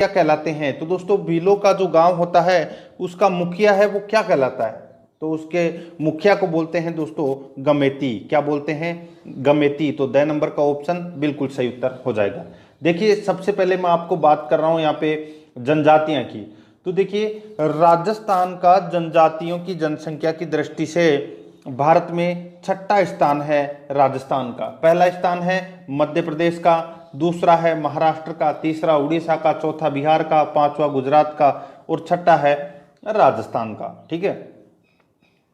क्या कहलाते हैं? तो दोस्तों भीलों का जो गांव होता है उसका मुखिया है वो क्या कहलाता है? तो उसके मुखिया को बोलते हैं दोस्तों गमेती। क्या बोलते हैं? गमेती। तो द नंबर का ऑप्शन बिल्कुल सही उत्तर हो जाएगा। देखिए सबसे पहले मैं आपको बात कर रहा हूं यहाँ पे जनजातियां की। तो देखिए राजस्थान का जनजातियों की जनसंख्या की दृष्टि से भारत में छठा स्थान है राजस्थान का। पहला स्थान है मध्य प्रदेश का, दूसरा है महाराष्ट्र का, तीसरा उड़ीसा का, चौथा बिहार का, पांचवा गुजरात का और छठा है राजस्थान का। ठीक है।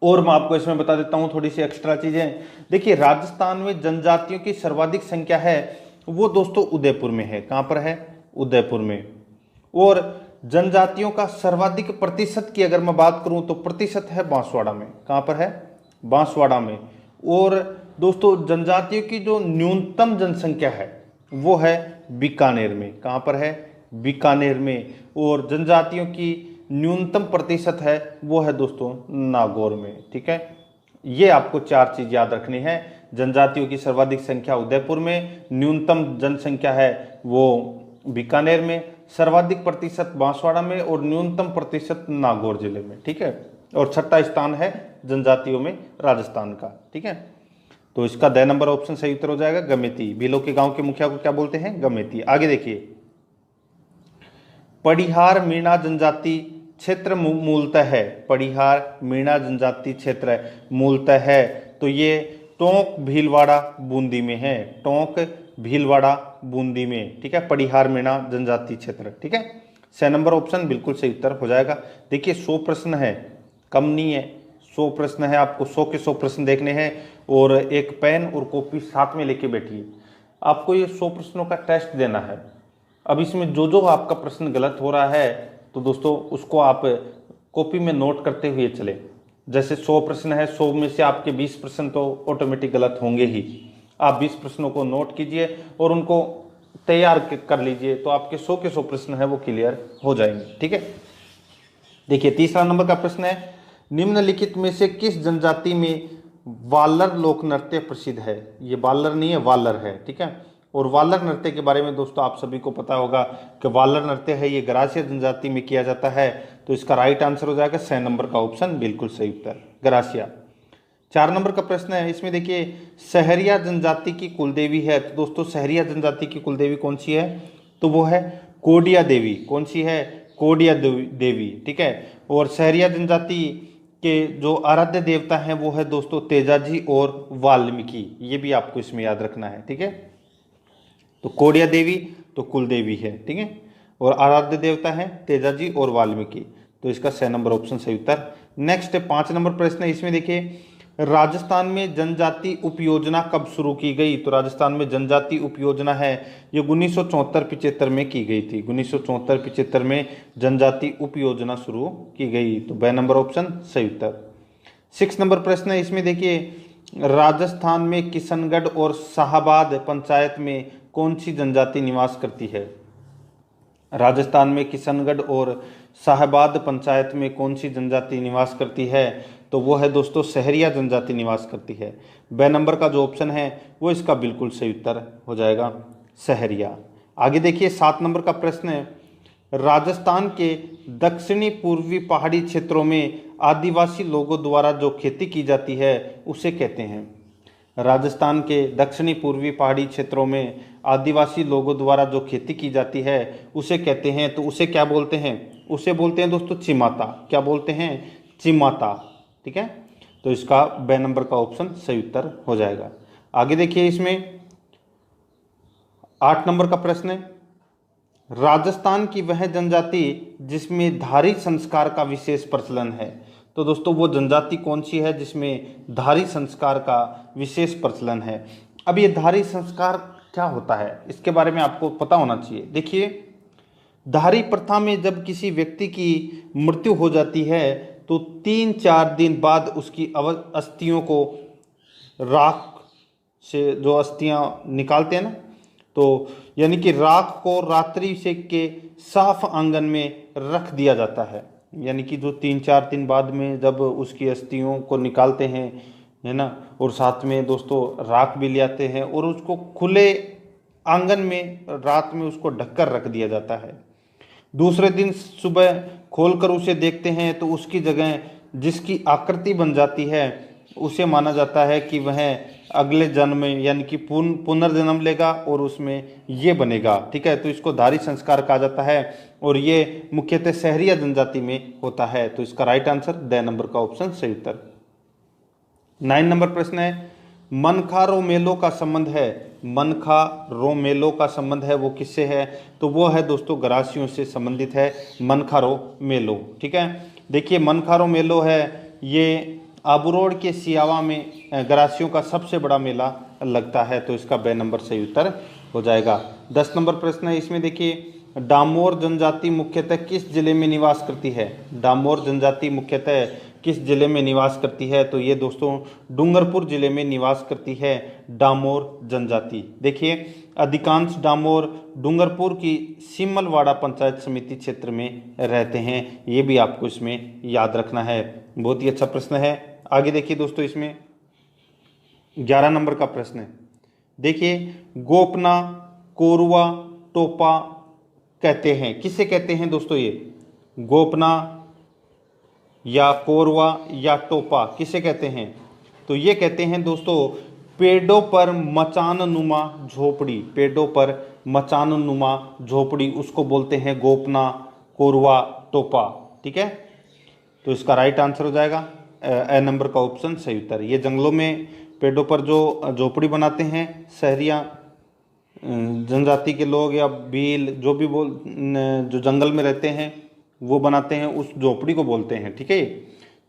और मैं आपको इसमें बता देता हूं थोड़ी सी एक्स्ट्रा चीजें। देखिए राजस्थान में जनजातियों की सर्वाधिक संख्या है वो दोस्तों उदयपुर में है। कहां पर है? उदयपुर में। और जनजातियों का सर्वाधिक प्रतिशत की अगर मैं बात करूं तो प्रतिशत है बांसवाड़ा में। कहां पर है? बांसवाड़ा में। और दोस्तों जनजातियों की जो न्यूनतम जनसंख्या है वो है बीकानेर में। कहां पर है? बीकानेर में। और जनजातियों की न्यूनतम प्रतिशत है वो है दोस्तों नागौर में। ठीक है। ये आपको चार चीज याद रखनी है। जनजातियों की सर्वाधिक संख्या उदयपुर में, न्यूनतम जनसंख्या है वो बीकानेर में, सर्वाधिक प्रतिशत बांसवाड़ा में और न्यूनतम प्रतिशत नागौर जिले में। ठीक है। और छठा स्थान है जनजातियों में राजस्थान का। ठीक है। तो इसका द नंबर ऑप्शन सही उत्तर हो जाएगा गमेती। भीलों के गांव के मुखिया को क्या बोलते हैं? गमेती। आगे देखिए पड़िहार मीणा जनजाति क्षेत्र मूलतः है। पड़िहार मीणा जनजाति क्षेत्र मूलतः है तो ये टोंक भीलवाड़ा बूंदी में है। टोंक भीलवाड़ा बूंदी में। ठीक है। पड़िहार मीणा जनजाति क्षेत्र। ठीक है। 6 नंबर ऑप्शन बिल्कुल सही उत्तर हो जाएगा। देखिए 100 प्रश्न है, कम नहीं है। 100 प्रश्न है, आपको 100 के 100 प्रश्न देखने हैं और एक पेन और कॉपी साथ में लेके बैठिए। आपको ये 100 प्रश्नों का टेस्ट देना है। अब इसमें जो जो आपका प्रश्न गलत हो रहा है तो दोस्तों उसको आप कॉपी में नोट करते हुए चले। जैसे 100 प्रश्न है, 100 में से आपके 20 प्रश्न तो ऑटोमेटिक गलत होंगे ही। आप 20 प्रश्नों को नोट कीजिए और उनको तैयार कर लीजिए तो आपके 100 के 100 प्रश्न है वो क्लियर हो जाएंगे। ठीक है। देखिए तीसरा नंबर का प्रश्न है निम्नलिखित में से किस जनजाति में वालर लोक नृत्य प्रसिद्ध है? ये वालर नहीं है, वालर है। ठीक है। और वालर नृत्य के बारे में दोस्तों आप सभी को पता होगा कि वालर नृत्य है ये गरासिया जनजाति में किया जाता है। तो इसका राइट आंसर हो जाएगा 6 नंबर का ऑप्शन बिल्कुल सही उत्तर गरासिया। 4 नंबर का प्रश्न है, इसमें देखिए सहरिया जनजाति की कुलदेवी है। तो दोस्तों सहरिया जनजाति की कुलदेवी कौन सी है? तो वो है कोडिया देवी। कौन सी है? कोडिया देवी। ठीक है। और सहरिया जनजाति के जो आराध्य देवता हैं वो है दोस्तों तेजाजी और वाल्मीकि। ये भी आपको इसमें याद रखना है। ठीक है। तो कोडिया देवी तो कुल देवी है। ठीक है। और आराध्य देवता है तेजाजी और वाल्मीकि। तो इसका 6 नंबर ऑप्शन सही उत्तर। नेक्स्ट 5 नंबर प्रश्न है, इसमें देखिए राजस्थान में जनजाति उपयोजना कब शुरू की गई? तो राजस्थान में जनजाति उपयोजना है ये 1974-75 में की गई थी। 1974-75 में जनजाति उपयोजना शुरू की गई। तो ब नंबर ऑप्शन सही उत्तर। 6 नंबर प्रश्न है, इसमें देखिए राजस्थान में किशनगढ़ और शाहबाद पंचायत में कौन सी जनजाति निवास करती है? राजस्थान में किशनगढ़ और शाहबाद पंचायत में कौन सी जनजाति निवास करती है? तो वो है दोस्तों सहरिया जनजाति निवास करती है। ब नंबर का जो ऑप्शन है वो इसका बिल्कुल सही उत्तर हो जाएगा सहरिया। आगे देखिए 7 नंबर का प्रश्न है राजस्थान के दक्षिणी पूर्वी पहाड़ी क्षेत्रों में आदिवासी लोगों द्वारा जो खेती की जाती है उसे कहते हैं? राजस्थान के दक्षिणी पूर्वी पहाड़ी क्षेत्रों में आदिवासी लोगों द्वारा जो खेती की जाती है उसे कहते हैं। तो उसे क्या बोलते हैं? उसे बोलते हैं दोस्तों चिमाता। क्या बोलते हैं? चिमाता। ठीक है। तो इसका ब नंबर का ऑप्शन सही उत्तर हो जाएगा। आगे देखिए इसमें 8 नंबर का प्रश्न है राजस्थान की वह जनजाति जिसमें धारी संस्कार का विशेष प्रचलन है। तो दोस्तों वो जनजाति कौन सी है जिसमें धारी संस्कार का विशेष प्रचलन है? अब ये धारी संस्कार क्या होता है इसके बारे में आपको पता होना चाहिए। देखिए धारी प्रथा में जब किसी व्यक्ति की मृत्यु हो जाती है तो 3-4 दिन बाद उसकी अस्थियों को राख से जो अस्थियां निकालते हैं ना, तो यानी कि राख को रात्रि से के साफ आंगन में रख दिया जाता है। यानी कि जो 3-4 दिन बाद में जब उसकी अस्थियों को निकालते हैं है ना, और साथ में दोस्तों राख भी ले आते हैं और उसको खुले आंगन में रात में उसको ढककर रख दिया जाता है। दूसरे दिन सुबह खोलकर उसे देखते हैं तो उसकी जगह जिसकी आकृति बन जाती है उसे माना जाता है कि वह अगले जन्म में यानी कि पुनर्जन्म लेगा और उसमें ये बनेगा। ठीक है, तो इसको धारी संस्कार कहा जाता है और ये मुख्यतः सहरिया जनजाति में होता है। तो इसका राइट आंसर ड नंबर का ऑप्शन सही उत्तर। 9 नंबर प्रश्न है, मनखा रो मेलो का संबंध है, मनखा रो मेलो का संबंध है वो किससे है? तो वो है दोस्तों गरासियों से संबंधित है मनखा रो मेलो। ठीक है, देखिए मनखा रो मेलो है ये आबूरोड के सियावा में गरासियों का सबसे बड़ा मेला लगता है। तो इसका ब नंबर सही उत्तर हो जाएगा। 10 नंबर प्रश्न है, इसमें देखिए डामोर जनजाति मुख्यतः किस जिले में निवास करती है? डामोर जनजाति मुख्यतः किस जिले में निवास करती है? तो ये दोस्तों डूंगरपुर जिले में निवास करती है डामोर जनजाति। देखिए अधिकांश डामोर डूंगरपुर की सिमलवाड़ा पंचायत समिति क्षेत्र में रहते हैं, ये भी आपको इसमें याद रखना है। बहुत ही अच्छा प्रश्न है। आगे देखिए दोस्तों, इसमें 11 नंबर का प्रश्न है। देखिए गोपना, कोरवा, टोपा कहते हैं, किसे कहते हैं दोस्तों? ये गोपना या कोरवा या टोपा किसे कहते हैं? तो ये कहते हैं दोस्तों पेड़ों पर मचान नुमा झोपड़ी, पेड़ों पर मचान नुमा झोपड़ी उसको बोलते हैं गोपना, कोरवा, टोपा। ठीक है, तो इसका राइट आंसर हो जाएगा ए नंबर का ऑप्शन सही उत्तर। ये जंगलों में पेड़ों पर जो झोपड़ी बनाते हैं सहरिया जनजाति के लोग या भील जो भी जो जंगल में रहते हैं वो बनाते हैं, उस झोपड़ी को बोलते हैं। ठीक है,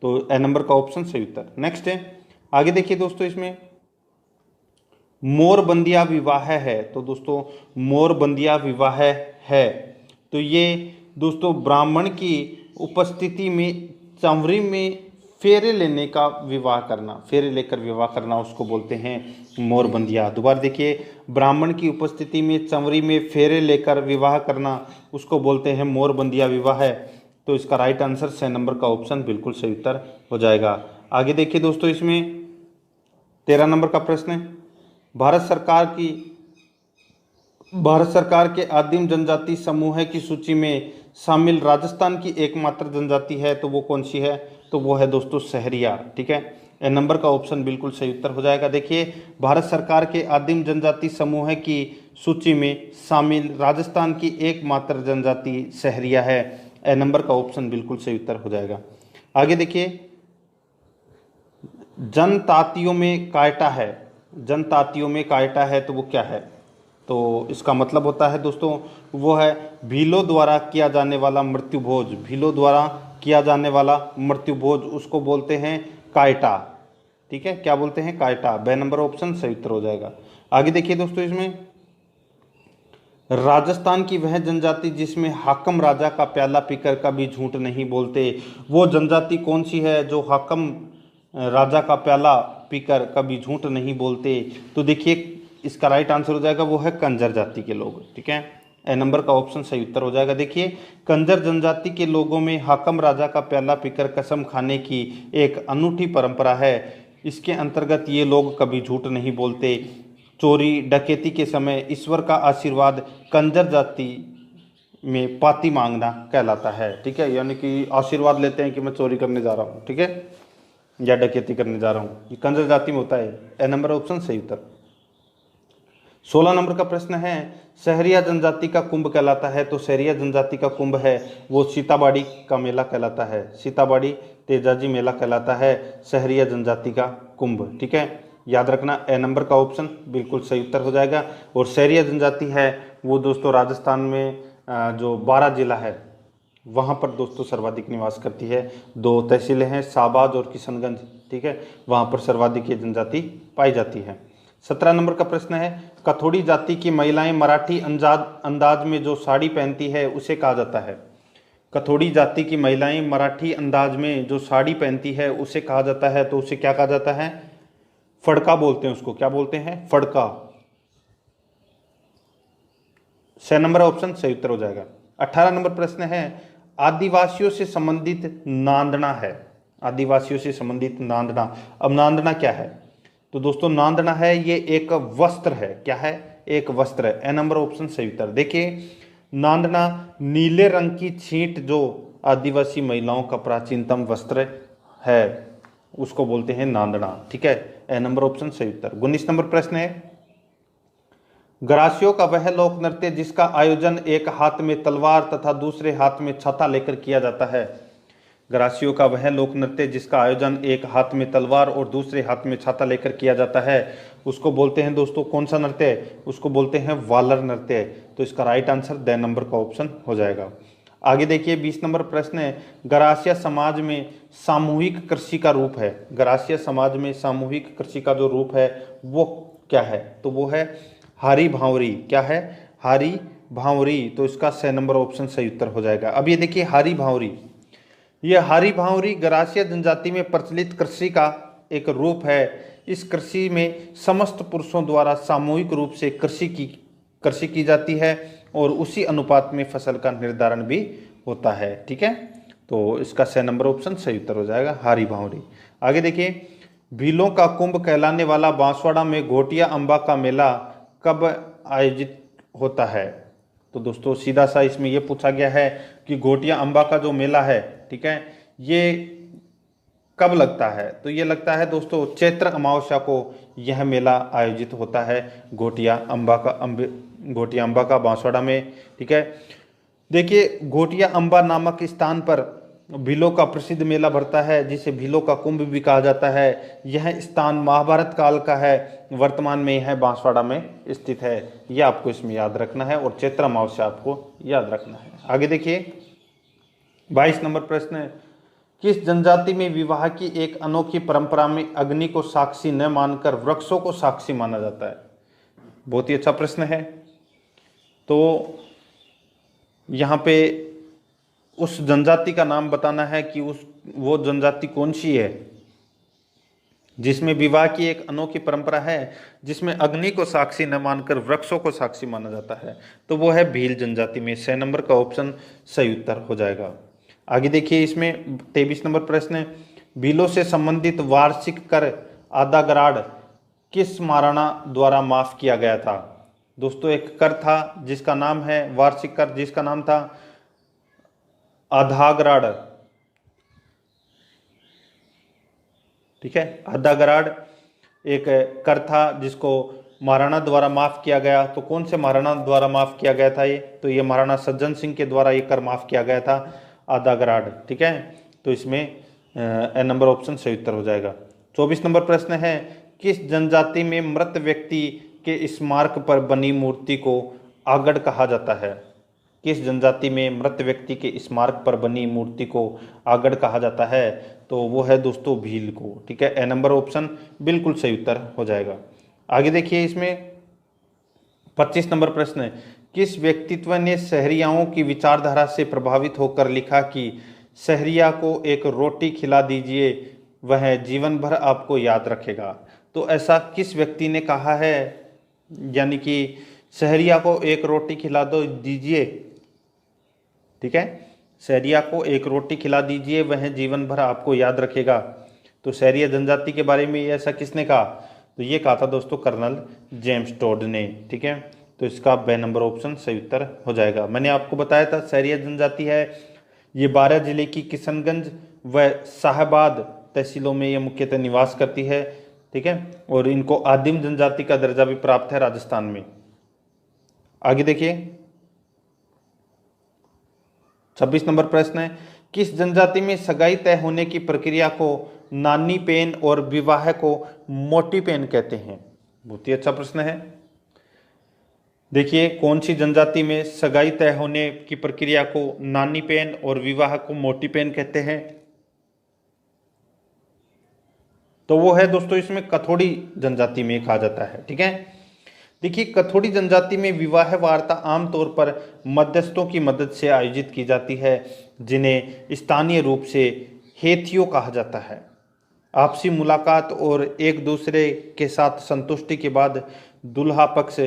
तो ए नंबर का ऑप्शन सही उत्तर। नेक्स्ट है, आगे देखिए दोस्तों, इसमें मोरबंदिया विवाह है। तो दोस्तों मोरबंदिया विवाह है तो ये दोस्तों ब्राह्मण की उपस्थिति में चंवरी में फेरे लेने का विवाह करना, फेरे लेकर विवाह करना उसको बोलते हैं मोरबंदिया। दोबारा देखिए ब्राह्मण की उपस्थिति में चंवरी में फेरे लेकर विवाह करना उसको बोलते हैं मोरबंदिया विवाह है। तो इसका राइट आंसर 6 नंबर का ऑप्शन बिल्कुल सही उत्तर हो जाएगा। आगे देखिए दोस्तों, इसमें 13 नंबर का प्रश्न है, भारत सरकार के आदिम जनजाति समूह की सूची में शामिल राजस्थान की एकमात्र जनजाति है तो वो कौन सी है? तो वो है दोस्तों सहरिया। ठीक है, ए नंबर का ऑप्शन बिल्कुल सही उत्तर हो जाएगा। देखिए भारत सरकार के आदिम जनजाति समूह की सूची में शामिल राजस्थान की एकमात्र जनजाति सहरिया है। ए नंबर का ऑप्शन बिल्कुल सही उत्तर हो जाएगा। आगे देखिए जनतातियों में कायटा है, जनतातियों में कायटा है तो वो क्या है? तो इसका मतलब होता है दोस्तों वो है भीलों द्वारा किया जाने वाला मृत्युभोज, भीलों द्वारा किया जाने वाला मृत्युभोज उसको बोलते हैं कायटा। ठीक है, क्या बोलते हैं? कायटा। बे नंबर ऑप्शन सही उत्तर हो जाएगा। आगे देखिए दोस्तों, इसमें राजस्थान की वह जनजाति जिसमें हाकम राजा का प्याला पीकर कभी झूठ नहीं बोलते, वो जनजाति कौन सी है जो हाकम राजा का प्याला पीकर कभी झूठ नहीं बोलते? तो देखिए इसका राइट आंसर हो जाएगा वो है कंजर जाति के लोग। ठीक है, ए नंबर का ऑप्शन सही उत्तर हो जाएगा। देखिए कंजर जनजाति के लोगों में हाकम राजा का प्याला पीकर कसम खाने की एक अनूठी परंपरा है। इसके अंतर्गत ये लोग कभी झूठ नहीं बोलते। चोरी डकैती के समय ईश्वर का आशीर्वाद कंजर जाति में पाती मांगना कहलाता है। ठीक है, यानी कि आशीर्वाद लेते हैं कि मैं चोरी करने जा रहा हूँ, ठीक है, या डकैती करने जा रहा हूँ, ये कंजर जाति में होता है। ए नंबर ऑप्शन सही उत्तर। 16 नंबर का प्रश्न है, सहरिया जनजाति का कुंभ कहलाता है तो सहरिया जनजाति का कुंभ है वो सीताबाड़ी का मेला कहलाता है, सीताबाड़ी तेजाजी मेला कहलाता है सहरिया जनजाति का कुंभ। ठीक है, याद रखना ए नंबर का ऑप्शन बिल्कुल सही उत्तर हो जाएगा। और सहरिया जनजाति है वो दोस्तों राजस्थान में जो 12 जिला है वहाँ पर दोस्तों सर्वाधिक निवास करती है। 2 तहसीलें हैं शाहबाद और किशनगंज। ठीक है, वहाँ पर सर्वाधिक ये जनजाति पाई जाती है। 17 नंबर का प्रश्न है, कथोड़ी जाति की महिलाएं मराठी अंदाज में जो साड़ी पहनती है उसे कहा जाता है। कथोड़ी जाति की महिलाएं मराठी अंदाज में जो साड़ी पहनती है उसे कहा जाता है तो उसे क्या कहा जाता है? फड़का बोलते हैं उसको। क्या बोलते हैं? फड़का। 6 नंबर ऑप्शन सही उत्तर हो जाएगा। 18 नंबर प्रश्न है, आदिवासियों से संबंधित नांदना है, आदिवासियों से संबंधित नांदना। अब नांदना क्या है? तो दोस्तों नांदना है ये एक वस्त्र है। क्या है? एक वस्त्र है। ए नंबर ऑप्शन सही उत्तर। देखिए नांदना नीले रंग की छींट जो आदिवासी महिलाओं का प्राचीनतम वस्त्र है उसको बोलते हैं नांदना। ठीक है, ए नंबर ऑप्शन सही उत्तर। 19 नंबर प्रश्न है, ग्रासियों का वह लोक नृत्य जिसका आयोजन एक हाथ में तलवार तथा दूसरे हाथ में छाता लेकर किया जाता है। ग्रासियों का वह लोक नृत्य जिसका आयोजन एक हाथ में तलवार और दूसरे हाथ में छाता लेकर किया जाता है उसको बोलते हैं दोस्तों कौन सा नृत्य, उसको बोलते हैं वालर नृत्य। तो इसका राइट आंसर द नंबर का ऑप्शन हो जाएगा। आगे देखिए 20 नंबर प्रश्न है, गरासिया समाज में सामूहिक कृषि का रूप है। गरासिया समाज में सामूहिक कृषि का जो रूप है वो क्या है, तो वो है हारी भांवरी। क्या है, हारी भांवरी। तो इसका 6 नंबर ऑप्शन सही उत्तर हो जाएगा। अब ये देखिए हारी भांवरी, ये हारी भांवरी गरासिया जनजाति में प्रचलित कृषि का एक रूप है। इस कृषि में समस्त पुरुषों द्वारा सामूहिक रूप से कृषि की जाती है और उसी अनुपात में फसल का निर्धारण भी होता है। ठीक है, तो इसका 6 नंबर ऑप्शन सही उत्तर हो जाएगा, हारी भांवरी। आगे देखिए, भीलों का कुंभ कहलाने वाला बांसवाड़ा में घोटिया अम्बा का मेला कब आयोजित होता है। तो दोस्तों सीधा सा इसमें यह पूछा गया है कि घोटिया अम्बा का जो मेला है, ठीक है, ये कब लगता है। तो ये लगता है दोस्तों चैत्र अमावस्या को यह मेला आयोजित होता है घोटिया अम्बा का बांसवाड़ा में। ठीक है, देखिए घोटिया अम्बा नामक स्थान पर भीलों का प्रसिद्ध मेला भरता है जिसे भीलों का कुंभ भी कहा जाता है। यह स्थान महाभारत काल का है, वर्तमान में यह बांसवाड़ा में स्थित है। यह आपको इसमें याद रखना है और चैत्र अमावस्या आपको याद रखना है। आगे देखिए 22 नंबर प्रश्न है, किस जनजाति में विवाह की एक अनोखी परंपरा में अग्नि को साक्षी न मानकर वृक्षों को साक्षी माना जाता है। बहुत ही अच्छा प्रश्न है। तो यहाँ पे उस जनजाति का नाम बताना है कि वो जनजाति कौन सी है जिसमें विवाह की एक अनोखी परंपरा है जिसमें अग्नि को साक्षी न मानकर वृक्षों को साक्षी माना जाता है। तो वो है भील जनजाति में। 6 नंबर का ऑप्शन सही उत्तर हो जाएगा। आगे देखिए इसमें 23 नंबर प्रश्न है, भीलों से संबंधित वार्षिक कर आधा गराड़ किस महाराणा द्वारा माफ किया गया था। दोस्तों एक कर था जिसका नाम है वार्षिक कर, जिसका नाम था आधा गराड़। ठीक है, आधा गराड़ एक कर था जिसको महाराणा द्वारा माफ किया गया। तो कौन से महाराणा द्वारा माफ किया गया था ये, तो ये महाराणा सज्जन सिंह के द्वारा ये कर माफ किया गया था, आधा गराड़। ठीक है, तो इसमें ए नंबर ऑप्शन सही उत्तर हो जाएगा। 24 नंबर प्रश्न है, किस जनजाति में मृत व्यक्ति के स्मारक पर बनी मूर्ति को आगड़ कहा जाता है। किस जनजाति में मृत व्यक्ति के स्मारक पर बनी मूर्ति को आगड़ कहा जाता है, तो वो है दोस्तों भील को। ठीक है, ए नंबर ऑप्शन बिल्कुल सही उत्तर हो जाएगा। आगे देखिए इसमें 25 नंबर प्रश्न है, किस व्यक्तित्व ने सहरियाओं की विचारधारा से प्रभावित होकर लिखा कि सहरिया को एक रोटी खिला दीजिए वह जीवन भर आपको याद रखेगा। तो ऐसा किस व्यक्ति ने कहा है, यानी कि सहरिया को एक रोटी खिला दो दीजिए। ठीक है, सहरिया को एक रोटी खिला दीजिए वह जीवन भर आपको याद रखेगा। तो सहरिया जनजाति के बारे में ऐसा किसने कहा, तो ये कहा था दोस्तों कर्नल जेम्स टोड ने। ठीक है, तो इसका बे नंबर ऑप्शन सही उत्तर हो जाएगा। मैंने आपको बताया था सहरिया जनजाति है, ये 12 जिले की किशनगंज व शाहबाद तहसीलों में ये मुख्यतः निवास करती है। ठीक है, और इनको आदिम जनजाति का दर्जा भी प्राप्त है राजस्थान में। आगे देखिए 26 नंबर प्रश्न है, किस जनजाति में सगाई तय होने की प्रक्रिया को नानी पेन और विवाह को मोटी पेन कहते हैं। बहुत ही अच्छा प्रश्न है। देखिए कौन सी जनजाति में सगाई तय होने की प्रक्रिया को नानी पेन और विवाह को मोटी पेन कहते हैं, तो वो है दोस्तों इसमें कथोड़ी जनजाति में कहा जाता है। ठीक है, देखिए कथोड़ी जनजाति में विवाह वार्ता आमतौर पर मध्यस्थों की मदद से आयोजित की जाती है जिन्हें स्थानीय रूप से हेथियो कहा जाता है। आपसी मुलाकात और एक दूसरे के साथ संतुष्टि के बाद दुल्हा पक्ष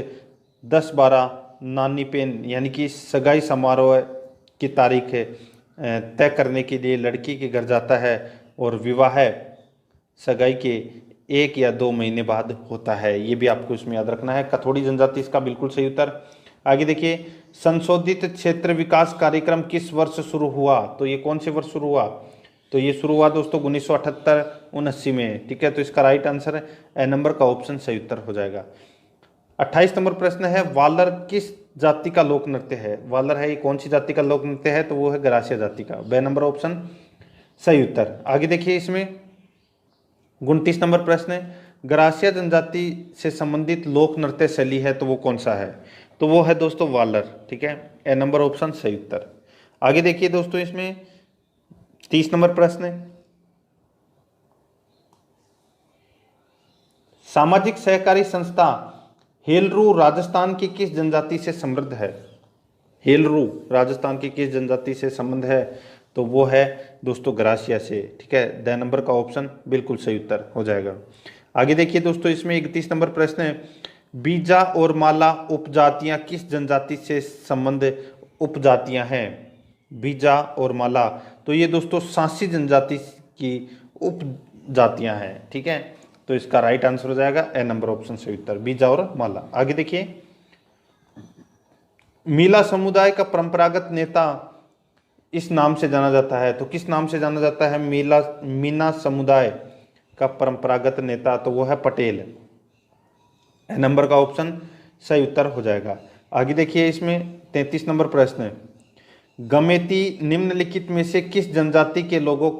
10-12 नानी पेन यानी कि सगाई समारोह की तारीख तय करने के लिए लड़की के घर जाता है और विवाह सगाई के 1 या 2 महीने बाद होता है। ये भी आपको इसमें याद रखना है। कथोड़ी जनजाति इसका बिल्कुल सही उत्तर। आगे देखिए, संशोधित क्षेत्र विकास कार्यक्रम किस वर्ष शुरू हुआ? तो ये कौन से वर्ष शुरू हुआ? तो ये शुरू हुआ दोस्तों 1978-79 में। ठीक है, तो इसका राइट आंसर है ए नंबर का ऑप्शन सही उत्तर हो जाएगा। 28 नंबर प्रश्न है, वालर किस जाति का लोक नृत्य है? वालर है ये कौन सी जाति का लोक नृत्य है? तो वो है गरासिया जाति का। बे नंबर ऑप्शन सही उत्तर। आगे देखिए, इसमें 29 नंबर प्रश्न है, गरासिया जनजाति से संबंधित लोक नृत्य शैली है तो वो कौन सा है? तो वो है दोस्तों वालर। ठीक है, ए नंबर ऑप्शन सही उत्तर। आगे देखिए दोस्तों, इसमें 30 नंबर प्रश्न है, सामाजिक सहकारी संस्था हेलरू राजस्थान की किस जनजाति से समृद्ध है? हेलरू राजस्थान की किस जनजाति से संबंध है? तो वो है दोस्तों गरासिया से। ठीक है, द नंबर का ऑप्शन बिल्कुल सही उत्तर हो जाएगा। आगे देखिए दोस्तों, इसमें 31 नंबर प्रश्न है, बीजा और माला उपजातियां किस जनजाति से संबंध उपजातियां हैं? बीजा और माला, तो ये दोस्तों सांसी जनजाति की उपजातियां हैं। ठीक है, तो इसका राइट आंसर हो जाएगा ए नंबर ऑप्शन सही उत्तर, बीजा और माला। आगे देखिए, मीला समुदाय का परंपरागत नेता इस नाम से जाना जाता है, तो किस नाम से जाना जाता है मीना समुदाय का परंपरागत नेता? तो वो है पटेल। ए नंबर का ऑप्शन सही उत्तर हो जाएगा। आगे देखिए, इसमें 33 नंबर प्रश्न है, गमेती निम्नलिखित में से किस जनजाति के लोगों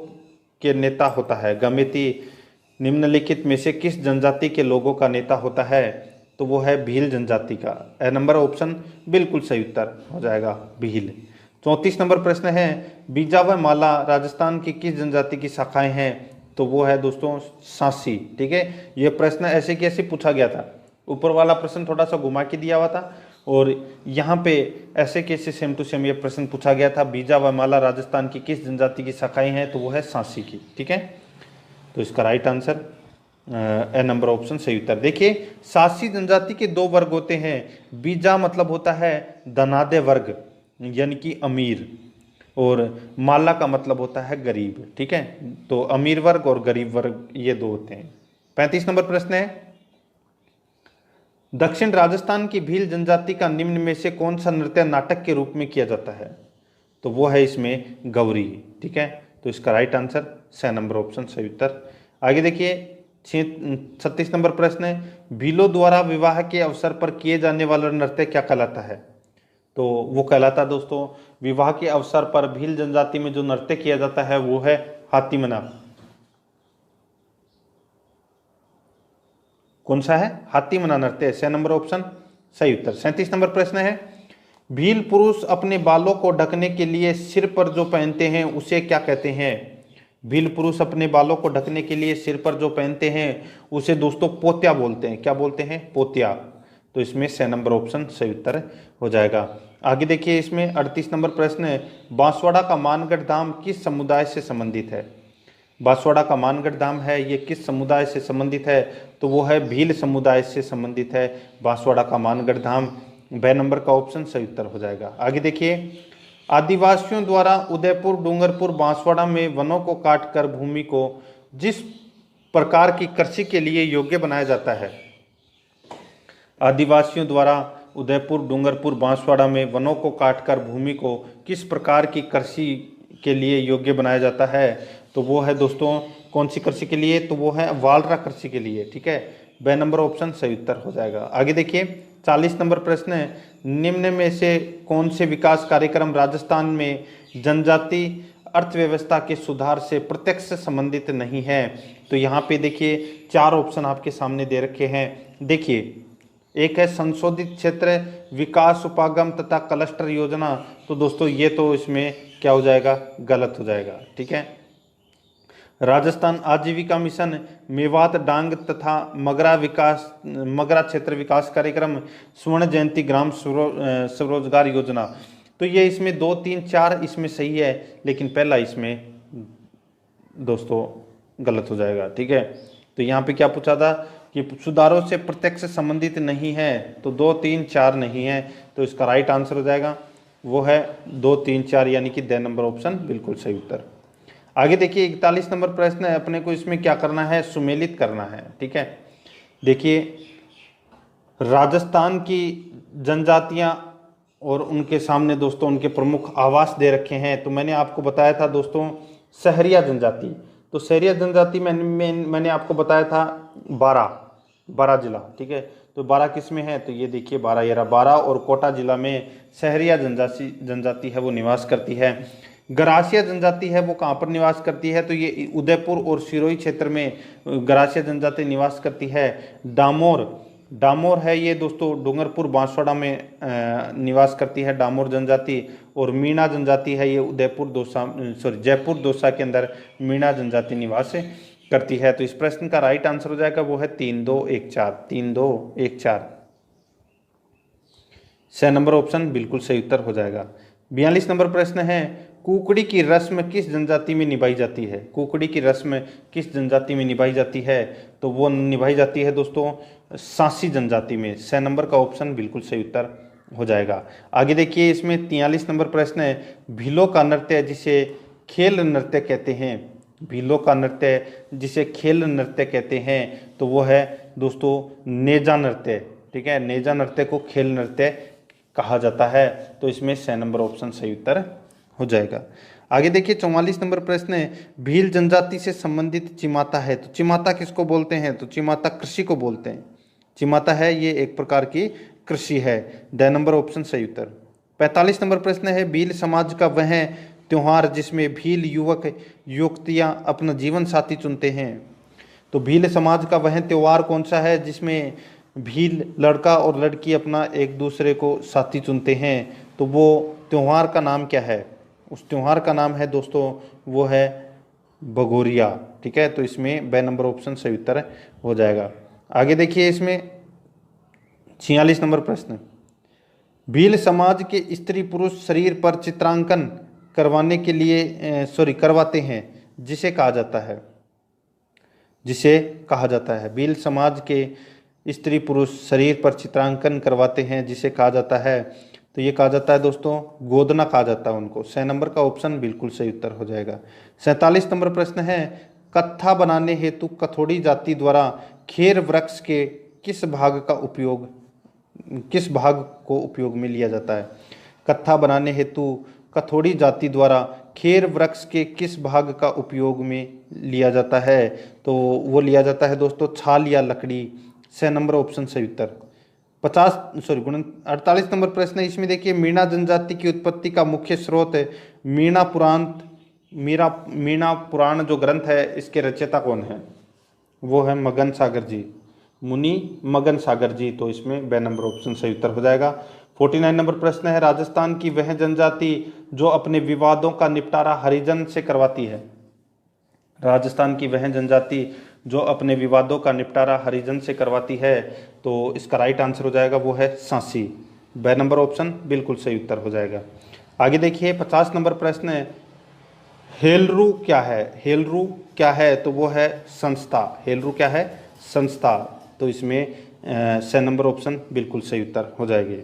के नेता होता है? गमेती निम्नलिखित में से किस जनजाति के लोगों का नेता होता है? तो वो है भील जनजाति का। ए नंबर ऑप्शन बिल्कुल सही उत्तर हो जाएगा, भील। 34 नंबर प्रश्न है, बीजा व माला राजस्थान की किस जनजाति की शाखाएं हैं? तो वो है दोस्तों सांसी। ठीक है, ये प्रश्न ऐसे की ऐसे पूछा गया था, ऊपर वाला प्रश्न थोड़ा सा घुमा के दिया हुआ था और यहाँ पे ऐसे कैसे सेम टू सेम ये प्रश्न पूछा गया था, बीजा व माला राजस्थान की किस जनजाति की शाखाएं हैं? तो वो है सांसी की। ठीक है, तो इसका right answer A number option सही उत्तर। देखिए, सांसी जनजाति के दो वर्ग होते हैं, बीजा मतलब होता है धनाढ्य वर्ग यानी कि अमीर, और माला का मतलब होता है गरीब। ठीक है, तो अमीर वर्ग और गरीब वर्ग ये दो होते हैं। 35 नंबर प्रश्न है, दक्षिण राजस्थान की भील जनजाति का निम्न में से कौन सा नृत्य नाटक के रूप में किया जाता है? तो वो है इसमें गौरी। ठीक है, तो इसका राइट आंसर स नंबर ऑप्शन सही उत्तर। आगे देखिए, 36 नंबर प्रश्न है, भीलों द्वारा विवाह के अवसर पर किए जाने वाला नृत्य क्या कहलाता है? तो वो कहलाता दोस्तों, विवाह के अवसर पर भील जनजाति में जो नृत्य किया जाता है वो है हाथीमना। कौन सा है? हाथीमना नृत्य। स नंबर ऑप्शन सही उत्तर। 37 नंबर प्रश्न है, भील पुरुष अपने बालों को ढकने के लिए सिर पर जो पहनते हैं उसे क्या कहते हैं? भील पुरुष अपने बालों को ढकने के लिए सिर पर जो पहनते हैं उसे दोस्तों पोत्या बोलते हैं। क्या बोलते हैं? पोत्या। तो इसमें स नंबर ऑप्शन सही उत्तर हो जाएगा। आगे देखिए, इसमें 38 नंबर प्रश्न है, बांसवाड़ा का मानगढ़ धाम किस समुदाय से संबंधित है? बांसवाड़ा का मानगढ़ धाम है ये किस समुदाय से संबंधित है? तो वो है भील समुदाय से संबंधित है बांसवाड़ा का मानगढ़ धाम। ब नंबर का ऑप्शन सही उत्तर हो जाएगा। आगे देखिए, आदिवासियों द्वारा उदयपुर, डूंगरपुर, बांसवाड़ा में वनों को काटकर भूमि को जिस प्रकार की कृषि के लिए योग्य बनाया जाता है, आदिवासियों द्वारा उदयपुर, डूंगरपुर, बांसवाड़ा में वनों को काटकर भूमि को किस प्रकार की कृषि के लिए योग्य बनाया जाता है? तो वो है दोस्तों कौन सी कृषि के लिए? तो वो है वालरा कृषि के लिए। ठीक है, ब नंबर ऑप्शन सही उत्तर हो जाएगा। आगे देखिए, 40 नंबर प्रश्न है, निम्न में से कौन से विकास कार्यक्रम राजस्थान में जनजाति अर्थव्यवस्था के सुधार से प्रत्यक्ष संबंधित नहीं है? तो यहाँ पे देखिए 4 ऑप्शन आपके सामने दे रखे हैं। देखिए, एक है संशोधित क्षेत्र विकास उपागम तथा क्लस्टर योजना, तो दोस्तों ये तो इसमें क्या हो जाएगा? गलत हो जाएगा। ठीक है, राजस्थान आजीविका मिशन, मेवात डांग तथा मगरा क्षेत्र विकास कार्यक्रम, स्वर्ण जयंती ग्राम स्वरोजगार योजना, तो ये इसमें 2, 3, 4 इसमें सही है, लेकिन पहला इसमें दोस्तों गलत हो जाएगा। ठीक है, तो यहाँ पे क्या पूछा था कि सुधारों से प्रत्यक्ष संबंधित नहीं है, तो 2, 3, 4 नहीं है, तो इसका राइट आंसर हो जाएगा वो है 2, 3, 4 यानी कि द नंबर ऑप्शन बिल्कुल सही उत्तर। आगे देखिए, 41 नंबर प्रश्न है, अपने को इसमें क्या करना है? सुमेलित करना है। ठीक है, देखिए, राजस्थान की जनजातियां और उनके सामने दोस्तों उनके प्रमुख आवास दे रखे हैं। तो मैंने आपको बताया था दोस्तों सहरिया जनजाति। तो सहरिया जनजाति मैंने आपको बताया था बारा जिला, ठीक है। तो बारा किस में है, तो ये देखिए बारा और कोटा जिला में सहरिया जनजाति है वो निवास करती है। गरासिया जनजाति है वो कहाँ पर निवास करती है, तो ये उदयपुर और सिरोही क्षेत्र में गरासिया जनजाति निवास करती है। डामोर है ये दोस्तों डूंगरपुर बांसवाड़ा में निवास करती है डामोर जनजाति। और मीणा जनजाति है ये जयपुर दौसा के अंदर मीणा जनजाति निवास करती है। तो इस प्रश्न का राइट आंसर हो जाएगा वो है 3, 2, 1, 4, 3, 2, 1, 4। 6 नंबर ऑप्शन बिल्कुल सही उत्तर हो जाएगा। 42 नंबर प्रश्न है, कुकड़ी की रस्म किस जनजाति में निभाई जाती है। कुकड़ी की रस्म किस जनजाति में निभाई जाती है, तो वो निभाई जाती है दोस्तों सांसी जनजाति में। 6 नंबर का ऑप्शन बिल्कुल सही उत्तर हो जाएगा। आगे देखिए इसमें 43 नंबर प्रश्न है, भीलों का नृत्य जिसे खेल नृत्य कहते हैं, भीलों का नृत्य जिसे खेल नृत्य कहते हैं, तो वो है दोस्तों नेजा नृत्य, ठीक है। नेजा नृत्य को खेल नृत्य कहा जाता है। तो इसमें 6 नंबर ऑप्शन सही उत्तर हो जाएगा। आगे देखिए 44 नंबर प्रश्न है, भील जनजाति से संबंधित चिमाता है। तो चिमाता किसको बोलते हैं, तो चिमाता कृषि को बोलते हैं। चिमाता है ये एक प्रकार की कृषि है। 2 नंबर ऑप्शन सही उत्तर। 45 नंबर प्रश्न है, भील समाज का वह त्योहार जिसमें भील युवक युवतियां अपना जीवन साथी चुनते हैं। तो भील समाज का वह त्योहार कौन सा है जिसमें भील लड़का और लड़की अपना एक दूसरे को साथी चुनते हैं, तो वो त्योहार का नाम क्या है। उस त्योहार का नाम है दोस्तों वो है भगोरिया, ठीक है। तो इसमें 2 नंबर ऑप्शन सही उत्तर हो जाएगा। आगे देखिए इसमें 46 नंबर प्रश्न, भील समाज के स्त्री पुरुष शरीर पर चित्रांकन करवाने के लिए करवाते हैं जिसे कहा जाता है भील समाज के स्त्री पुरुष शरीर पर चित्रांकन करवाते हैं जिसे कहा जाता है, तो ये कहा जाता है दोस्तों गोदना कहा जाता है उनको। 6 नंबर का ऑप्शन बिल्कुल सही उत्तर हो जाएगा। 47 नंबर प्रश्न है, कत्था बनाने हेतु कथोड़ी जाति द्वारा खेर वृक्ष के किस भाग को उपयोग में लिया जाता है। कत्था बनाने हेतु कथोड़ी जाति द्वारा खेर वृक्ष के किस भाग का उपयोग में लिया जाता है, तो वो लिया जाता है दोस्तों छाल या लकड़ी। 6 नंबर ऑप्शन सही उत्तर। 48 नंबर प्रश्न है, इसमें देखिए मीणा जनजाति की उत्पत्ति का मुख्य स्रोत है मीणा पुराण जो ग्रंथ है इसके रचयिता कौन है, वो है मगन सागर जी, मुनि मगन सागर जी। तो इसमें 2 नंबर ऑप्शन सही उत्तर हो जाएगा। 49 नंबर प्रश्न है, राजस्थान की वह जनजाति जो अपने विवादों का निपटारा हरिजन से करवाती है। राजस्थान की वह जनजाति जो अपने विवादों का निपटारा हरिजन से करवाती है, तो इसका राइट आंसर हो जाएगा वो है सांसी। 2 नंबर ऑप्शन बिल्कुल सही उत्तर हो जाएगा। आगे देखिए 50 नंबर प्रश्न है, हेलरू क्या है, तो वो है संस्था। हेलरू क्या है, संस्था। तो इसमें 6 नंबर ऑप्शन बिल्कुल सही उत्तर हो जाएगी।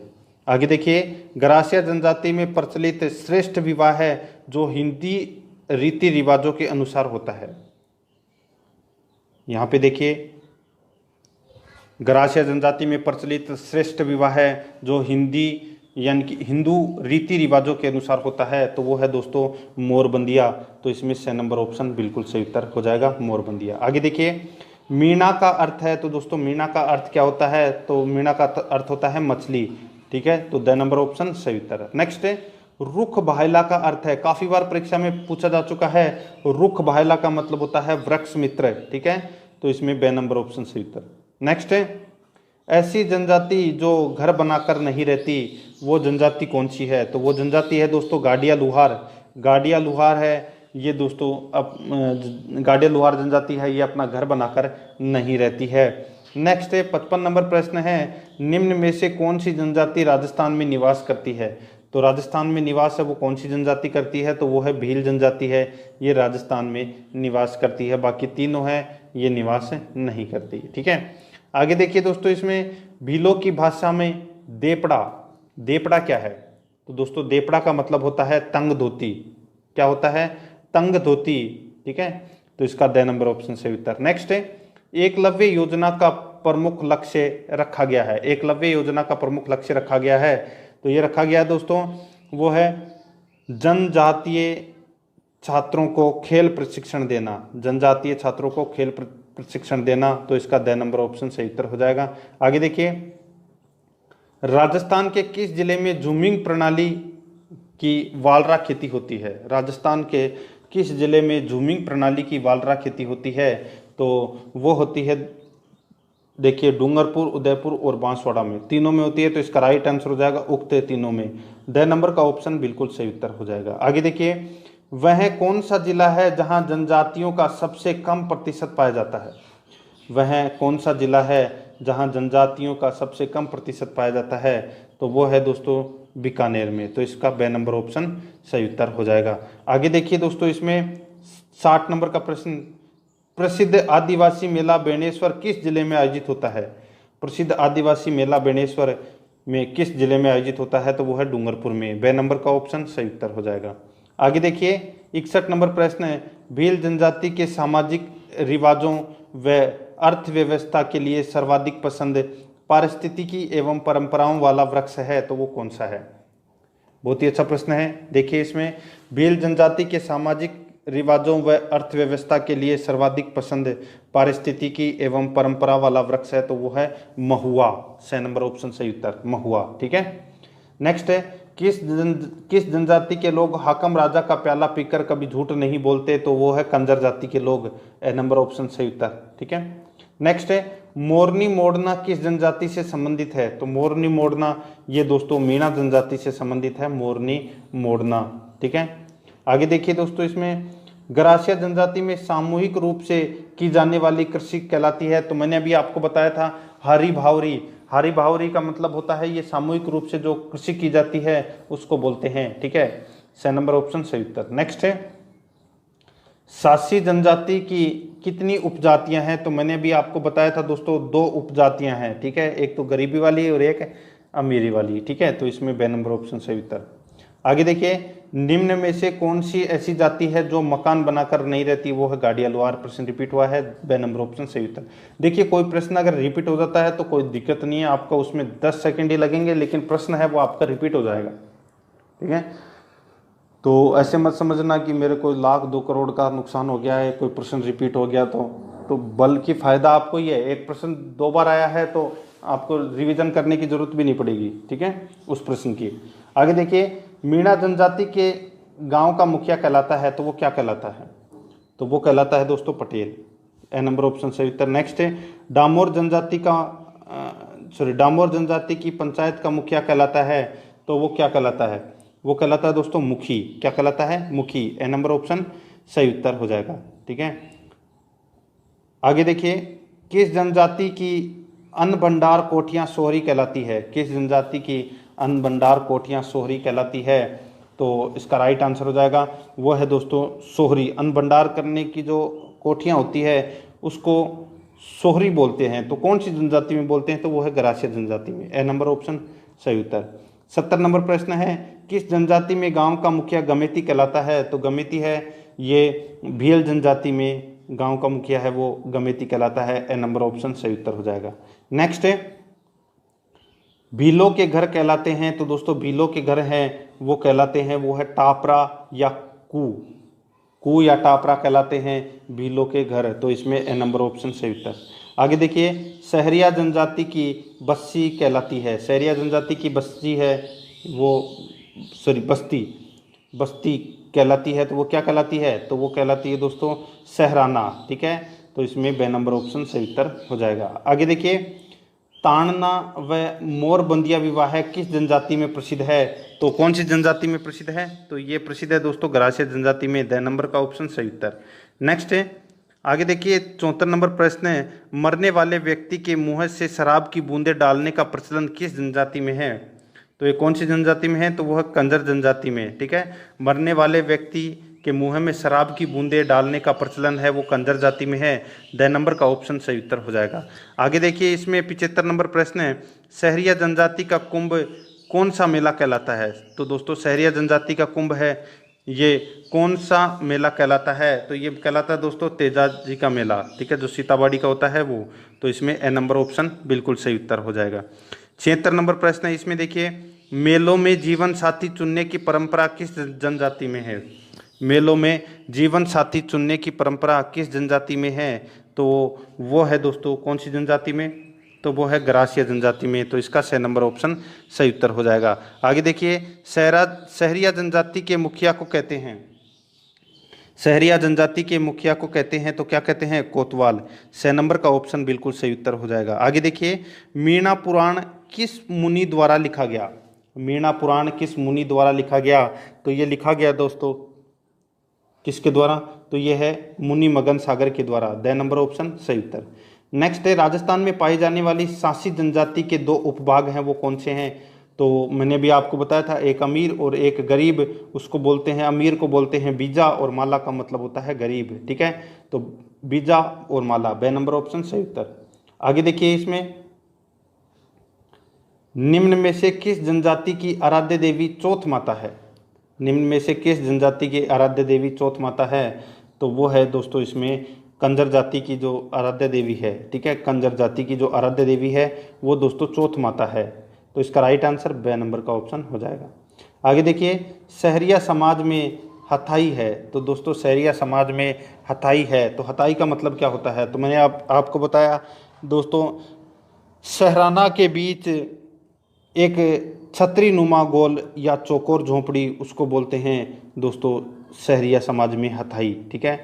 आगे देखिए गरासिया जनजाति में प्रचलित श्रेष्ठ विवाह है जो हिंदी रीति रिवाजों के अनुसार होता है। यहाँ पे देखिए गरासिया जनजाति में प्रचलित श्रेष्ठ विवाह है जो हिंदी यानी कि हिंदू रीति रिवाजों के अनुसार होता है, तो वो है दोस्तों मोरबंदिया। तो इसमें 6 नंबर ऑप्शन बिल्कुल सही उत्तर हो जाएगा मोरबंदिया। आगे देखिए मीणा का अर्थ है, तो दोस्तों मीणा का अर्थ क्या होता है, तो मीणा का अर्थ होता है मछली, ठीक है। तो 2 नंबर ऑप्शन सही उत्तर है। नेक्स्ट है रुख बहायला का अर्थ है, काफी बार परीक्षा में पूछा जा चुका है। रुख बहायला का मतलब होता है वृक्ष मित्र, ठीक है। तो इसमें 2 नंबर ऑप्शन सही उत्तर। नेक्स्ट है ऐसी जनजाति जो घर बनाकर नहीं रहती, वो जनजाति कौन सी है, तो वो जनजाति है दोस्तों गाडिया लुहार है ये दोस्तों। गाडिया लुहार जनजाति है, ये अपना घर बनाकर नहीं रहती है। नेक्स्ट है 55 नंबर प्रश्न है, निम्न में से कौन सी जनजाति राजस्थान में निवास करती है। तो राजस्थान में निवास है वो कौन सी जनजाति करती है, तो वो है भील जनजाति है, ये राजस्थान में निवास करती है। बाकी तीनों है ये निवास नहीं करती, ठीक है। आगे देखिए दोस्तों इसमें भीलों की भाषा में देपड़ा क्या है, तो दोस्तों देपड़ा का मतलब होता है तंग धोती। क्या होता है, तंग धोती, ठीक है। तो इसका 2 नंबर ऑप्शन सही उत्तर। नेक्स्ट है एकलव्य योजना का प्रमुख लक्ष्य रखा गया है। एकलव्य योजना का प्रमुख लक्ष्य रखा गया है, तो ये रखा गया है दोस्तों, वो है जनजातीय छात्रों को खेल प्रशिक्षण देना, जनजातीय छात्रों को खेल प्रशिक्षण देना। तो इसका द नंबर ऑप्शन सही उत्तर हो जाएगा। आगे देखिए, राजस्थान के किस जिले में जूमिंग प्रणाली की वालरा खेती होती है? राजस्थान के किस जिले में जूमिंग प्रणाली की वालरा खेती होती है? तो वो होती है, देखिए, डूंगरपुर, उदयपुर और बांसवाड़ा में, तीनों में होती है। तो इसका राइट आंसर हो जाएगा उक्त तीनों में। द नंबर का ऑप्शन बिल्कुल सही उत्तर हो जाएगा। आगे देखिए, वह कौन सा जिला है जहां जनजातियों का सबसे कम प्रतिशत पाया जाता है? वह कौन सा जिला है जहां जनजातियों का सबसे कम प्रतिशत पाया जाता है? तो वो है दोस्तों बीकानेर में। तो इसका ब नंबर ऑप्शन सही उत्तर हो जाएगा। आगे देखिए दोस्तों, इसमें 60 नंबर का प्रश्न, प्रसिद्ध आदिवासी मेला बेणेश्वर किस जिले में आयोजित होता है? प्रसिद्ध आदिवासी मेला बेणेश्वर में किस जिले में आयोजित होता है? तो वो है डूंगरपुर में। ब नंबर का ऑप्शन सही उत्तर हो जाएगा। आगे देखिए, 61 नंबर प्रश्न है, भील जनजाति के सामाजिक रिवाजों व अर्थव्यवस्था के लिए सर्वाधिक पसंद पारिस्थितिकी एवं परंपराओं वाला वृक्ष है? तो वो कौन सा है? बहुत ही अच्छा प्रश्न है। देखिए, इसमें भील जनजाति के सामाजिक रिवाजों व अर्थव्यवस्था के लिए सर्वाधिक पसंद पारिस्थितिकी एवं परंपरा वाला वृक्ष है, तो वो है महुआ। स नंबर ऑप्शन सही उत्तर, महुआ। ठीक है। नेक्स्ट है, किस जनजाति के लोग हाकम राजा का प्याला पीकर कभी झूठ नहीं बोलते? तो वो है कंजर जाति के लोग। ए नंबर ऑप्शन सही उत्तर। ठीक है। नेक्स्ट है, मोरनी मोड़ना किस जनजाति से संबंधित है? तो मोरनी मोड़ना ये दोस्तों मीणा जनजाति से संबंधित है, मोरनी मोड़ना। ठीक है। आगे देखिए दोस्तों, इसमें गरासिया जनजाति में सामूहिक रूप से की जाने वाली कृषि कहलाती है? तो मैंने अभी आपको बताया था हरी भावरी। हरी भावरी का मतलब होता है ये सामूहिक रूप से जो कृषि की जाती है उसको बोलते हैं। ठीक है। स नंबर ऑप्शन सही उत्तर। नेक्स्ट है, सासी जनजाति की कितनी उपजातियां हैं? तो मैंने भी आपको बताया था दोस्तों 2 उपजातियां हैं। ठीक है, एक तो गरीबी वाली और एक अमीरी वाली। ठीक है, तो इसमें ब नंबर ऑप्शन सही उत्तर। आगे देखिए, निम्न में से कौन सी ऐसी जाति है जो मकान बनाकर नहीं रहती? वो है गाड़िया लोहार। प्रश्न रिपीट हुआ है, ब नंबर ऑप्शन सही उत्तर। देखिए, कोई प्रश्न अगर रिपीट हो जाता है तो कोई दिक्कत नहीं है, आपका उसमें 10 सेकंड ही लगेंगे, लेकिन प्रश्न है वो आपका रिपीट हो जाएगा। ठीक है, तो ऐसे मत समझना कि मेरे को 1 लाख 2 करोड़ का नुकसान हो गया है, कोई प्रश्न रिपीट हो गया तो बल्कि फायदा आपको ही है। एक प्रश्न 2 बार आया है तो आपको रिवीजन करने की जरूरत भी नहीं पड़ेगी। ठीक है, उस प्रश्न की। आगे देखिए, मीणा जनजाति के गांव का मुखिया कहलाता है? तो वो क्या कहलाता है? तो वो कहलाता है दोस्तों पटेल। ए नंबर ऑप्शन सही उत्तर। नेक्स्ट है, डामोर जनजाति की पंचायत का मुखिया कहलाता है? तो वो क्या कहलाता है? वो कहलाता है दोस्तों मुखी। क्या कहलाता है? मुखी। ए नंबर ऑप्शन सही उत्तर हो जाएगा। ठीक है। आगे देखिए, किस जनजाति की अन्न भंडार कोठियां सोहरी कहलाती है? किस जनजाति की अन्न भंडार कोठियां सोहरी कहलाती है? तो इसका राइट आंसर हो जाएगा, वो है दोस्तों सोहरी। अन्न भंडार करने की जो कोठियां होती है उसको सोहरी बोलते हैं। तो कौन सी जनजाति में बोलते हैं? तो वो है गरासिया जनजाति में। ए नंबर ऑप्शन सही उत्तर। 70 नंबर प्रश्न है, किस जनजाति में गांव का मुखिया गमेती कहलाता है? तो गमेती है ये भील जनजाति में गांव का मुखिया है वो गमेती कहलाता है। ए नंबर ऑप्शन सही उत्तर हो जाएगा। नेक्स्ट है, भीलों के घर कहलाते हैं? तो दोस्तों भीलों के घर हैं वो कहलाते हैं, वो है टापरा या कू या टापरा कहलाते हैं भीलों के घर। तो इसमें ए नंबर ऑप्शन सही उत्तर। आगे देखिए, सहरिया जनजाति की बस्ती कहलाती है? सहरिया जनजाति की बस्ती है वो बस्ती कहलाती है, तो वो क्या कहलाती है? तो वो कहलाती है दोस्तों सहराना। ठीक है, तो इसमें ब नंबर ऑप्शन सही उत्तर हो जाएगा। आगे देखिए, ताड़ना व मोरबंदिया विवाह किस जनजाति में प्रसिद्ध है? तो कौन सी जनजाति में प्रसिद्ध है? तो ये प्रसिद्ध है दोस्तों गरासिया जनजाति में। द नंबर का ऑप्शन सही उत्तर। नेक्स्ट है, आगे देखिए 74 नंबर प्रश्न है, मरने वाले व्यक्ति के मुंह से शराब की बूंदें डालने का प्रचलन किस जनजाति में है? तो ये कौन सी जनजाति में है? तो वह कंजर जनजाति में। ठीक है, मरने वाले व्यक्ति के मुंह में शराब की बूंदें डालने का प्रचलन है वो कंजर जाति में है। द नंबर का ऑप्शन सही उत्तर हो जाएगा। आगे देखिए, इसमें 75 नंबर प्रश्न है, सहरिया जनजाति का कुंभ कौन सा मेला कहलाता है? तो दोस्तों सहरिया जनजाति का कुंभ है ये कौन सा मेला कहलाता है? तो ये कहलाता है दोस्तों तेजाजी का मेला। ठीक है, जो सीताबाड़ी का होता है वो। तो इसमें ए नंबर ऑप्शन बिल्कुल सही उत्तर हो जाएगा। 76 नंबर प्रश्न है, इसमें देखिए मेलों में जीवन साथी चुनने की परंपरा किस जनजाति में है? मेलों में जीवन साथी चुनने की परंपरा किस जनजाति में है? तो वो है दोस्तों कौन सी जनजाति में? तो वो है ग्रासिया जनजाति में। तो इसका 6 नंबर ऑप्शन सही उत्तर हो जाएगा। आगे देखिए, सहरिया जनजाति के मुखिया को कहते हैं, सहरिया जनजाति के मुखिया को कहते हैं तो क्या कहते हैं? कोतवाल। 6 नंबर का ऑप्शन बिल्कुल सही उत्तर हो जाएगा। आगे देखिए, मीणा पुराण किस मुनि द्वारा लिखा गया? मीणा पुराण किस मुनि द्वारा लिखा गया? तो ये लिखा गया दोस्तों किसके द्वारा? तो ये है मुनि मगन सागर के द्वारा। 2 नंबर ऑप्शन सही उत्तर। नेक्स्ट है, राजस्थान में पाई जाने वाली सांसी जनजाति के 2 उपभाग हैं, वो कौन से हैं? तो मैंने भी आपको बताया था, एक अमीर और एक गरीब। उसको बोलते हैं, अमीर को बोलते हैं बीजा और माला का मतलब होता है गरीब। ठीक है, तो बीजा और माला। 2 नंबर ऑप्शन सही उत्तर। आगे देखिए, इसमें निम्न में से किस जनजाति की आराध्य देवी चौथ माता है? निम्न में से किस जनजाति की आराध्य देवी चौथ माता है? तो वो है दोस्तों इसमें कंजर जाति की जो आराध्य देवी है। ठीक है, कंजर जाति की जो आराध्य देवी है वो दोस्तों चौथ माता है। तो इसका राइट आंसर 2 नंबर का ऑप्शन हो जाएगा। आगे देखिए, सहरिया समाज में हथाई है। तो दोस्तों सहरिया समाज में हथाई है, तो हथाई का मतलब क्या होता है? तो मैंने आपको बताया दोस्तों, सहराना के बीच एक छतरी नुमा गोल या चौकोर झोंपड़ी, उसको बोलते हैं दोस्तों सहरिया समाज में हथाई। ठीक है,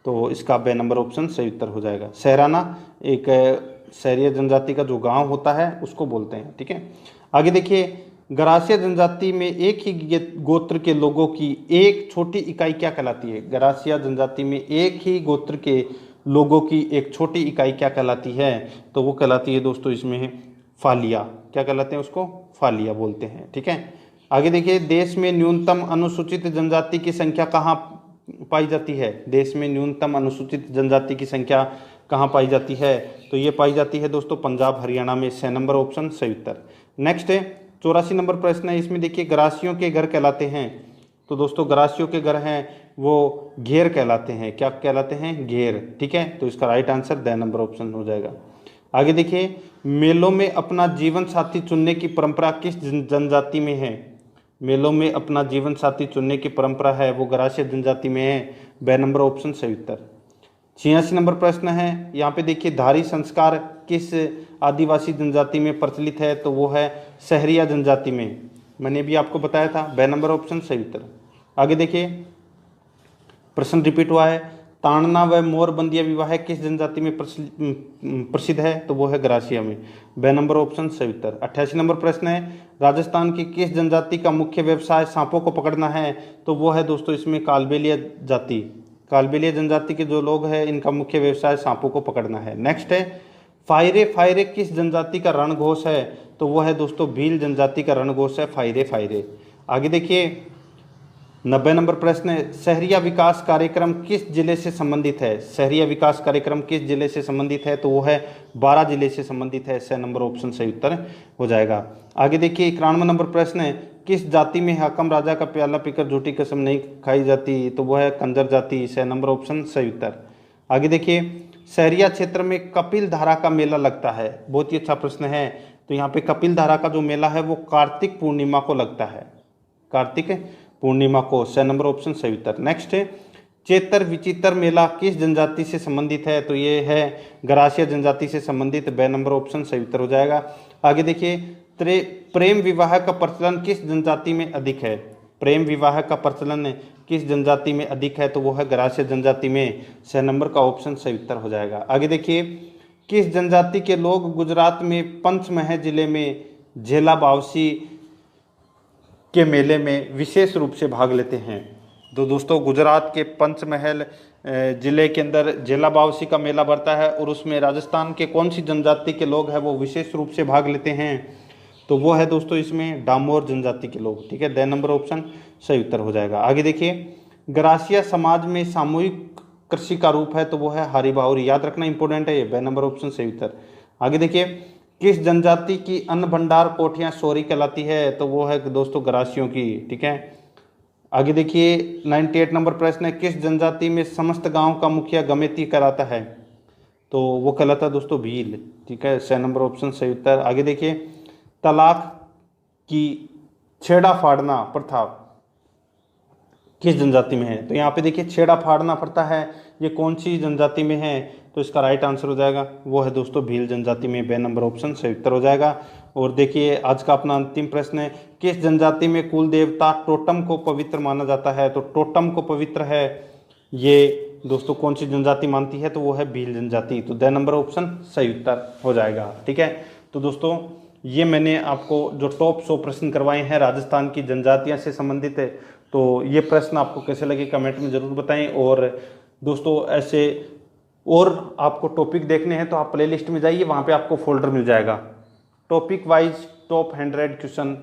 तो इसका 2 नंबर ऑप्शन सही उत्तर हो जाएगा। सहराना एक सहरिया जनजाति का जो गांव होता है उसको बोलते हैं। ठीक है, आगे देखिए, गरासिया जनजाति में एक ही गोत्र के लोगों की एक छोटी इकाई क्या कहलाती है? गरासिया जनजाति में एक ही गोत्र के लोगों की एक छोटी इकाई क्या कहलाती है? तो वो कहलाती है दोस्तों इसमें फालिया। क्या कहलाते हैं उसको? फालिया बोलते हैं। ठीक है, आगे देखिए, देश में न्यूनतम अनुसूचित जनजाति की संख्या कहाँ पाई जाती है? देश में न्यूनतम अनुसूचित जनजाति की संख्या कहाँ पाई जाती है? तो ये पाई जाती है दोस्तों पंजाब हरियाणा में। 6 नंबर ऑप्शन सही उत्तर। नेक्स्ट है 84 नंबर प्रश्न है, इसमें देखिए, गरासियों के घर कहलाते हैं। तो दोस्तों गरासियों के घर हैं वो घेर कहलाते हैं। क्या कहलाते हैं? घेर। ठीक है, तो इसका राइट आंसर 2 नंबर ऑप्शन हो जाएगा। आगे देखिए, मेलों में अपना जीवन साथी चुनने की परंपरा किस जनजाति में है? मेलों में अपना जीवन साथी चुनने की परंपरा है वो गरासिया जनजाति में है। 2 नंबर ऑप्शन सही उत्तर। 86 नंबर प्रश्न है, यहाँ पे देखिए, धारी संस्कार किस आदिवासी जनजाति में प्रचलित है? तो वो है सहरिया जनजाति में। मैंने भी आपको बताया था। 2 नंबर ऑप्शन सही उत्तर। आगे देखिए, प्रश्न रिपीट हुआ है, ताड़ना व मोरबंदिया विवाह किस जनजाति में प्रसिद्ध है? तो वो है गरासिया में। 2 नंबर ऑप्शन सही उत्तर। 88 नंबर प्रश्न है, राजस्थान की किस जनजाति का मुख्य व्यवसाय सांपों को पकड़ना है? तो वो है दोस्तों इसमें कालबेलिया जाति। कालबेलिया जनजाति के जो लोग हैं इनका मुख्य व्यवसाय सांपों को पकड़ना है। नेक्स्ट है, फायरे फायरे किस जनजाति का रणघोष है? तो वो है दोस्तों भील जनजाति का रणघोष है फायरे फायरे। आगे देखिए, 90 नंबर प्रश्न है, शहरिया विकास कार्यक्रम किस जिले से संबंधित है? शहरिया विकास कार्यक्रम किस जिले से संबंधित है? तो वो है 12 जिले से संबंधित है। 6 नंबर ऑप्शन सही उत्तर हो जाएगा। आगे देखिए, 91 नंबर प्रश्न है, किस जाति में हाकम राजा का प्याला पीकर झूठी कसम नहीं खाई जाती? तो वो है कंजर जाति। 6 नंबर ऑप्शन सही उत्तर। आगे देखिए, शहरिया क्षेत्र में कपिल धारा का मेला लगता है। बहुत ही अच्छा प्रश्न है। तो यहाँ पे कपिल धारा का जो मेला है वो कार्तिक पूर्णिमा को लगता है। कार्तिक पूर्णिमा को। 6 नंबर ऑप्शन सही उत्तर। नेक्स्ट है, चेतर विचित्र मेला किस जनजाति से संबंधित है? तो ये है गरासिया जनजाति से संबंधित। 2 नंबर ऑप्शन सही उत्तर हो जाएगा। आगे देखिए, प्रेम विवाह का प्रचलन किस जनजाति में अधिक है? प्रेम विवाह का प्रचलन किस जनजाति में अधिक है? तो वो है गरासिया जनजाति में। 6 नंबर का ऑप्शन सही उत्तर हो जाएगा। आगे देखिए, किस जनजाति के लोग गुजरात में पंचमहल जिले में झेला बावसी के मेले में विशेष रूप से भाग लेते हैं? तो दोस्तों गुजरात के पंचमहल जिले के अंदर झेला बावसी का मेला भरता है और उसमें राजस्थान के कौन सी जनजाति के लोग हैं वो विशेष रूप से भाग लेते हैं? तो वो है दोस्तों इसमें डामोर जनजाति के लोग। ठीक है, 2 नंबर ऑप्शन सही उत्तर हो जाएगा। आगे देखिए, गरासिया समाज में सामूहिक कृषि का रूप है तो वो है हारी बाहुरी। याद रखना इंपॉर्टेंट है ये। 2 नंबर ऑप्शन सही उत्तर। आगे देखिए, किस जनजाति की अन्न भंडार कोठियां सोरी कहलाती है? तो वो है दोस्तों गरासियों की। ठीक है, आगे देखिए, 98 नंबर प्रश्न है, किस जनजाति में समस्त गांव का मुखिया गमेती कहलाता है? तो वो कहलाता है दोस्तों भील। ठीक है, 6 नंबर ऑप्शन सही उत्तर। आगे देखिए, तलाक की छेड़ा फाड़ना प्रथा किस जनजाति में है? तो यहाँ पे देखिए छेड़ा फाड़ना प्रथा है, ये कौन सी जनजाति में है? तो इसका राइट आंसर हो जाएगा वो है दोस्तों भील जनजाति में। बे नंबर ऑप्शन सही उत्तर हो जाएगा। और देखिए आज का अपना अंतिम प्रश्न है, किस जनजाति में कुल देवता टोटम को पवित्र माना जाता है? तो टोटम को पवित्र है ये दोस्तों कौन सी जनजाति मानती है? तो वो है भील जनजाति। तो द नंबर ऑप्शन सही उत्तर हो जाएगा। ठीक है, तो दोस्तों ये मैंने आपको जो टॉप 100 प्रश्न करवाए हैं राजस्थान की जनजातियां से संबंधित है, तो ये प्रश्न आपको कैसे लगे कमेंट में ज़रूर बताएं। और दोस्तों ऐसे और आपको टॉपिक देखने हैं तो आप प्लेलिस्ट में जाइए, वहाँ पे आपको फोल्डर मिल जाएगा टॉपिक वाइज टॉप 100 क्वेश्चन।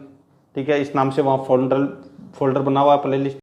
ठीक है, इस नाम से वहाँ फोल्डर बना हुआ है प्लेलिस्ट।